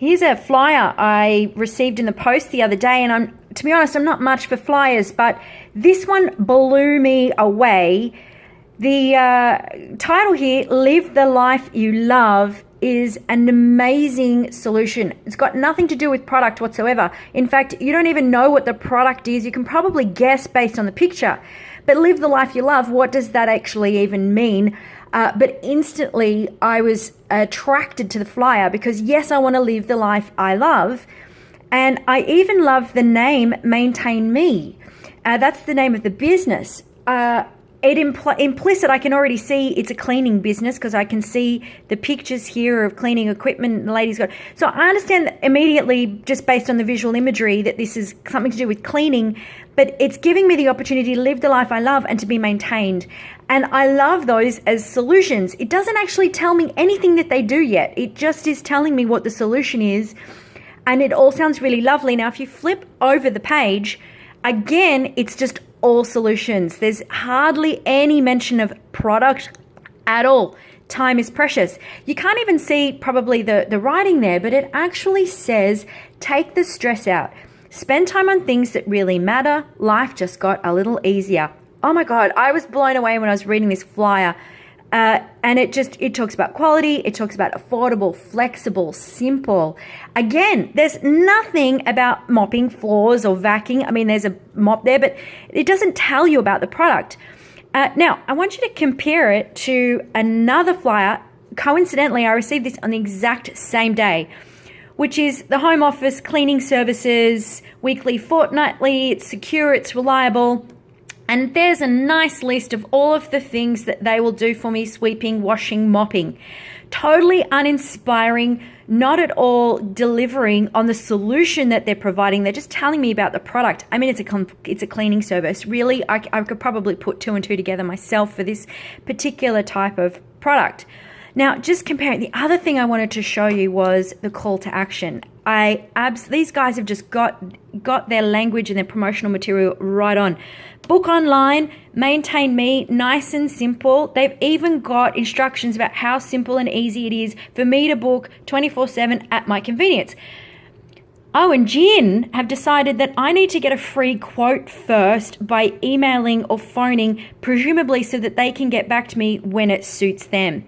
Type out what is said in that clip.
Here's a flyer I received in the post the other day, and to be honest, I'm not much for flyers, but this one blew me away. The title here, Live the Life You Love, is an amazing solution. It's got nothing to do with product whatsoever. In fact, you don't even know what the product is. You can probably guess based on the picture. But live the life you love, what does that actually even mean? But instantly I was attracted to the flyer because yes, I want to live the life I love. And I even love the name Maintain Me. That's the name of the business. Implicit, I can already see it's a cleaning business because I can see the pictures here of cleaning equipment the lady's got. So I understand immediately, just based on the visual imagery, that this is something to do with cleaning, but it's giving me the opportunity to live the life I love and to be maintained. And I love those as solutions. It doesn't actually tell me anything that they do yet. It just is telling me what the solution is. And it all sounds really lovely. Now, if you flip over the page, again, it's just all solutions. There's hardly any mention of product at all. Time is precious. You can't even see probably the writing there, but it actually says, take the stress out. Spend time on things that really matter. Life just got a little easier. Oh my God, I was blown away when I was reading this flyer. And it talks about quality, it talks about affordable, flexible, simple. Again, there's nothing about mopping floors or vacuuming. I mean, there's a mop there, but it doesn't tell you about the product. Now, I want you to compare it to another flyer. Coincidentally, I received this on the exact same day, which is the home office cleaning services, weekly, fortnightly, it's secure, it's reliable. And there's a nice list of all of the things that they will do for me: sweeping, washing, mopping. Totally uninspiring, not at all delivering on the solution that they're providing. They're just telling me about the product. I mean, it's a cleaning service. Really, I could probably put two and two together myself for this particular type of product. Now, just comparing, the other thing I wanted to show you was the call to action. These guys have just got their language and their promotional material right on. Book online, Maintain Me, nice and simple. They've even got instructions about how simple and easy it is for me to book 24/7 at my convenience. Oh, and Jin have decided that I need to get a free quote first by emailing or phoning, presumably so that they can get back to me when it suits them.